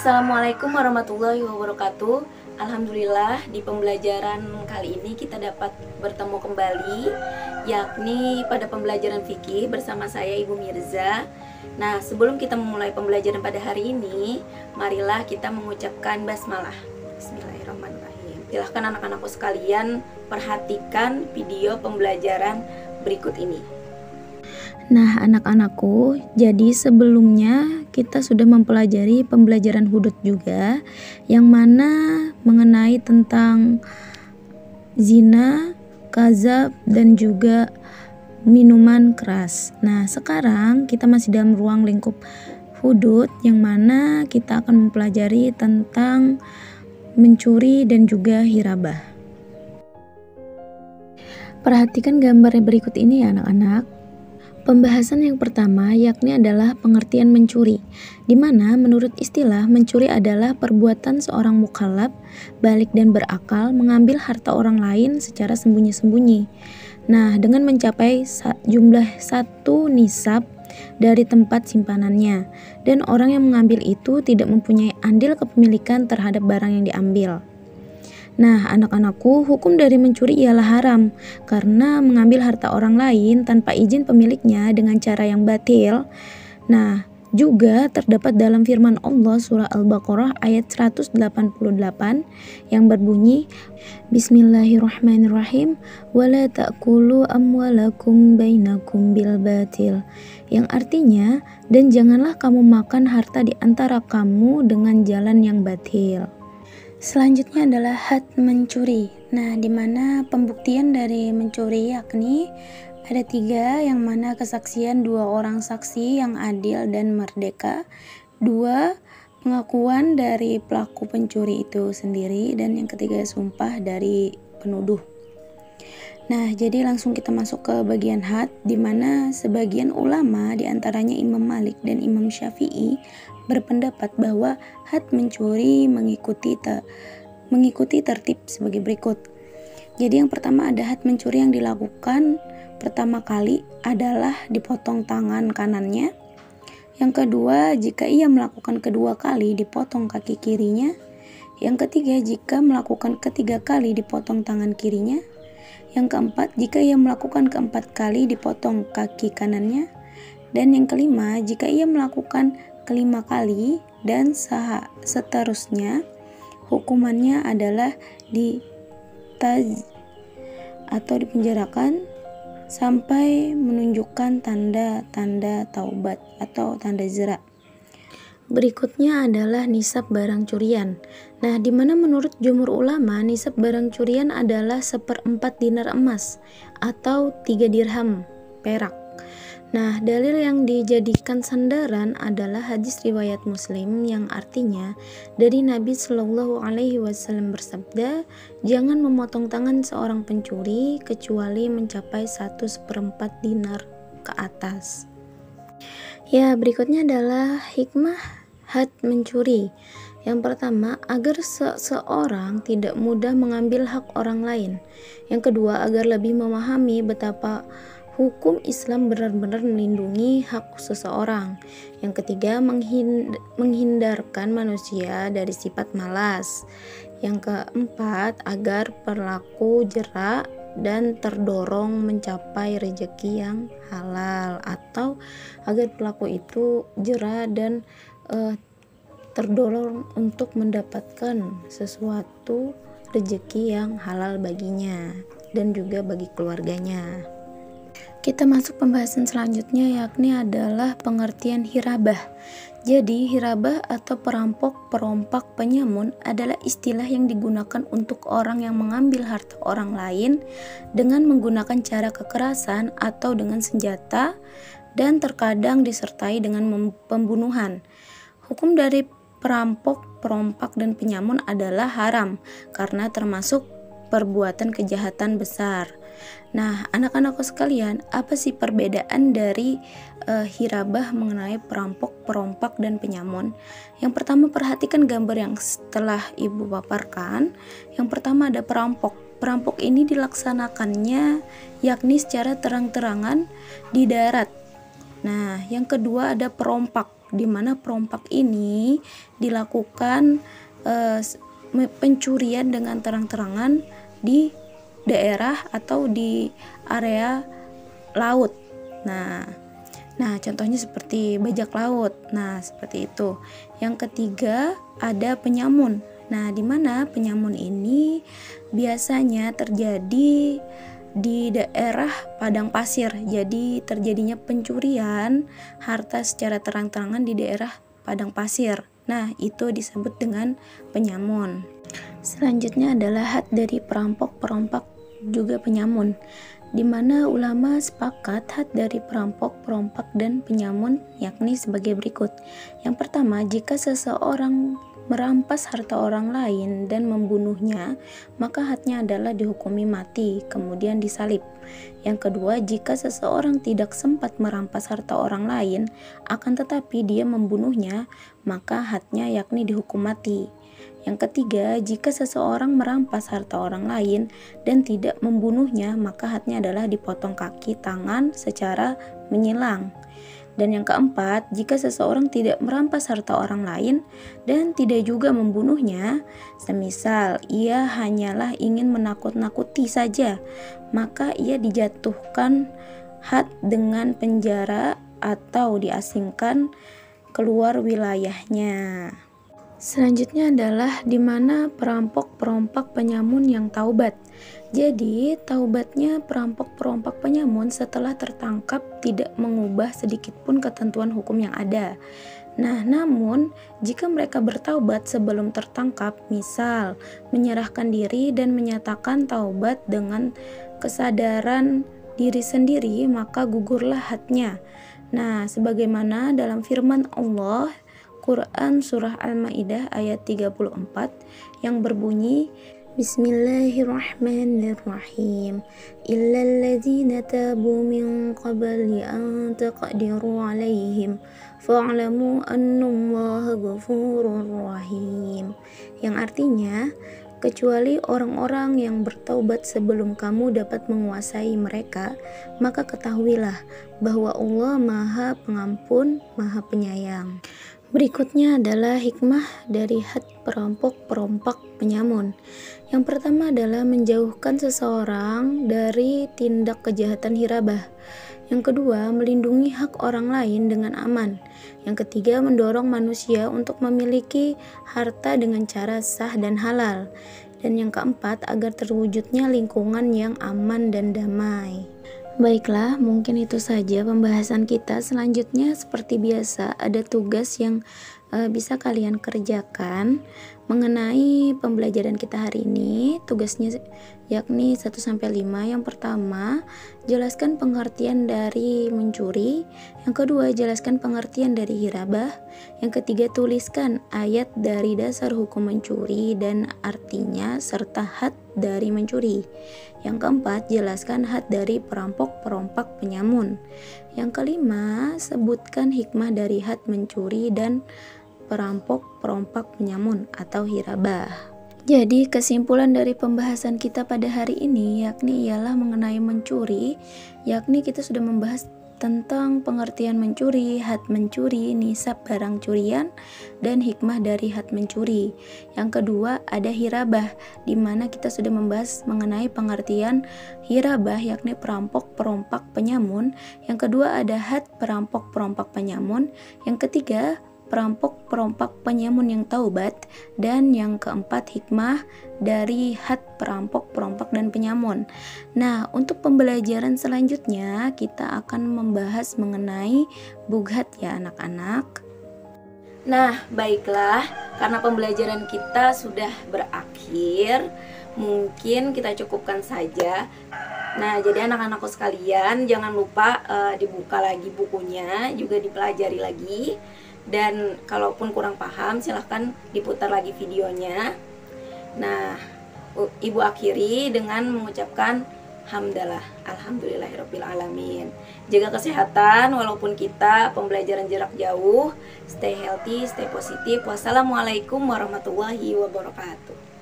Assalamualaikum warahmatullahi wabarakatuh. Alhamdulillah di pembelajaran kali ini kita dapat bertemu kembali, yakni pada pembelajaran fikih bersama saya Ibu Mirza. Nah, sebelum kita memulai pembelajaran pada hari ini, marilah kita mengucapkan basmalah. Bismillahirrahmanirrahim. Silahkan anak-anakku sekalian perhatikan video pembelajaran berikut ini. Nah, anak-anakku, jadi sebelumnya kita sudah mempelajari pembelajaran hudud juga, yang mana mengenai tentang zina, kazab, dan juga minuman keras. Nah, sekarang kita masih dalam ruang lingkup hudud, yang mana kita akan mempelajari tentang mencuri dan juga hirabah. Perhatikan gambar berikut ini ya anak-anak. Pembahasan yang pertama yakni adalah pengertian mencuri, di mana menurut istilah mencuri adalah perbuatan seorang mukallaf balik dan berakal mengambil harta orang lain secara sembunyi-sembunyi. Nah, dengan mencapai jumlah 1 nisab dari tempat simpanannya, dan orang yang mengambil itu tidak mempunyai andil kepemilikan terhadap barang yang diambil. Nah, anak-anakku, hukum dari mencuri ialah haram karena mengambil harta orang lain tanpa izin pemiliknya dengan cara yang batil. Nah, juga terdapat dalam firman Allah surah Al-Baqarah ayat 188 yang berbunyi Bismillahirrahmanirrahim wala ta'kulu amwalakum bainakum bil batil, yang artinya, dan janganlah kamu makan harta di antara kamu dengan jalan yang batil. Selanjutnya adalah had mencuri. Nah, dimana pembuktian dari mencuri yakni ada 3, yang mana kesaksian 2 orang saksi yang adil dan merdeka, 2 pengakuan dari pelaku pencuri itu sendiri, dan yang ketiga sumpah dari penuduh. Nah, jadi langsung kita masuk ke bagian had, dimana sebagian ulama diantaranya Imam Malik dan Imam Syafi'i berpendapat bahwa had mencuri mengikuti tertib sebagai berikut. Jadi yang pertama ada had mencuri yang dilakukan pertama kali adalah dipotong tangan kanannya. Yang kedua, jika ia melakukan kedua kali dipotong kaki kirinya. Yang ketiga, jika melakukan ketiga kali dipotong tangan kirinya. Yang keempat, jika ia melakukan keempat kali dipotong kaki kanannya. Dan yang kelima, jika ia melakukan kelima kali dan seterusnya, hukumannya adalah atau dipenjarakan sampai menunjukkan tanda-tanda taubat atau tanda jera. Berikutnya adalah nisab barang curian. Nah, dimana menurut jumhur ulama nisab barang curian adalah 1/4 dinar emas atau 3 dirham perak. Nah, dalil yang dijadikan sandaran adalah hadis riwayat Muslim yang artinya dari Nabi Shallallahu Alaihi Wasallam bersabda, jangan memotong tangan seorang pencuri kecuali mencapai 1/4 dinar ke atas. Ya, berikutnya adalah hikmah had mencuri. Yang pertama, agar seseorang tidak mudah mengambil hak orang lain. Yang kedua, agar lebih memahami betapa hukum Islam benar-benar melindungi hak seseorang. Yang ketiga, menghindarkan manusia dari sifat malas. Yang keempat, agar pelaku jera dan terdorong mencapai rezeki yang halal, atau agar pelaku itu jera dan terdorong untuk mendapatkan sesuatu rezeki yang halal baginya dan juga bagi keluarganya. Kita masuk pembahasan selanjutnya yakni adalah pengertian hirabah. Jadi hirabah atau perampok, perompak, penyamun adalah istilah yang digunakan untuk orang yang mengambil harta orang lain dengan menggunakan cara kekerasan atau dengan senjata, dan terkadang disertai dengan pembunuhan. Hukum dari perampok, perompak, dan penyamun adalah haram karena termasuk perbuatan kejahatan besar. Nah, anak-anakku sekalian, apa sih perbedaan dari hirabah mengenai perampok, perompak, dan penyamun? Yang pertama, perhatikan gambar yang setelah Ibu paparkan. Yang pertama ada perampok. Perampok ini dilaksanakannya yakni secara terang-terangan di darat. Nah, yang kedua ada perompak. di mana perompak ini dilakukan pencurian dengan terang-terangan di daerah atau di area laut. Nah, contohnya seperti bajak laut. Nah, seperti itu. Yang ketiga ada penyamun. Nah, di mana penyamun ini biasanya terjadi di daerah padang pasir. Jadi terjadinya pencurian harta secara terang-terangan di daerah padang pasir. Nah, itu disebut dengan penyamun. Selanjutnya adalah had dari perampok, perompak, juga penyamun, di mana ulama sepakat had dari perampok, perompak, dan penyamun yakni sebagai berikut. Yang pertama, jika seseorang merampas harta orang lain dan membunuhnya, maka hadnya adalah dihukumi mati, kemudian disalib. Yang kedua, jika seseorang tidak sempat merampas harta orang lain, akan tetapi dia membunuhnya, maka hadnya yakni dihukum mati. Yang ketiga, jika seseorang merampas harta orang lain dan tidak membunuhnya, maka hadnya adalah dipotong kaki, tangan secara menyilang. Dan yang keempat, jika seseorang tidak merampas harta orang lain dan tidak juga membunuhnya, semisal ia hanyalah ingin menakut-nakuti saja, maka ia dijatuhkan had dengan penjara atau diasingkan keluar wilayahnya. Selanjutnya adalah di mana perampok, perompak, penyamun yang taubat. Jadi, taubatnya perampok, perompak, penyamun setelah tertangkap tidak mengubah sedikit pun ketentuan hukum yang ada. Nah, namun jika mereka bertaubat sebelum tertangkap, misal menyerahkan diri dan menyatakan taubat dengan kesadaran diri sendiri, maka gugurlah hadnya. Nah, sebagaimana dalam firman Allah Quran Surah Al-Ma'idah ayat 34 yang berbunyi, Bismillahirrahmanirrahim, illal ladzina tabu min qabli an taqdiru alaihim fa'lamu annallaha ghafurur rahim. Yang artinya, kecuali orang-orang yang bertaubat sebelum kamu dapat menguasai mereka, maka ketahuilah bahwa Allah Maha Pengampun, Maha Penyayang. Berikutnya adalah hikmah dari had perampok, perompak, penyamun. Yang pertama adalah menjauhkan seseorang dari tindak kejahatan hirabah. Yang kedua, melindungi hak orang lain dengan aman. Yang ketiga, mendorong manusia untuk memiliki harta dengan cara sah dan halal. Dan yang keempat, agar terwujudnya lingkungan yang aman dan damai. Baiklah, mungkin itu saja pembahasan kita. Selanjutnya seperti biasa ada tugas yang bisa kalian kerjakan mengenai pembelajaran kita hari ini. Tugasnya yakni 1-5. Yang pertama, jelaskan pengertian dari mencuri. Yang kedua, jelaskan pengertian dari hirabah. Yang ketiga, tuliskan ayat dari dasar hukum mencuri dan artinya serta had dari mencuri. Yang keempat, jelaskan had dari perampok, perompak, penyamun. Yang kelima, sebutkan hikmah dari had mencuri dan perampok, perompak, penyamun atau hirabah. Jadi kesimpulan dari pembahasan kita pada hari ini yakni ialah mengenai mencuri, yakni kita sudah membahas tentang pengertian mencuri, had mencuri, nisab barang curian, dan hikmah dari had mencuri. Yang kedua ada hirabah, di mana kita sudah membahas mengenai pengertian hirabah yakni perampok, perompak, penyamun. Yang kedua ada had perampok, perompak, penyamun. Yang ketiga perampok, perompak, penyamun yang taubat. Dan yang keempat hikmah dari had perampok, perompak, dan penyamun. Nah, untuk pembelajaran selanjutnya kita akan membahas mengenai bughat ya anak-anak. Nah, baiklah, karena pembelajaran kita sudah berakhir, mungkin kita cukupkan saja. Nah, jadi anak-anakku sekalian, jangan lupa dibuka lagi bukunya, juga dipelajari lagi. Dan kalaupun kurang paham, silahkan diputar lagi videonya. Nah, Ibu akhiri dengan mengucapkan hamdalah, alhamdulillahirabbil alamin. Jaga kesehatan walaupun kita pembelajaran jarak jauh. Stay healthy, stay positif. Wassalamualaikum warahmatullahi wabarakatuh.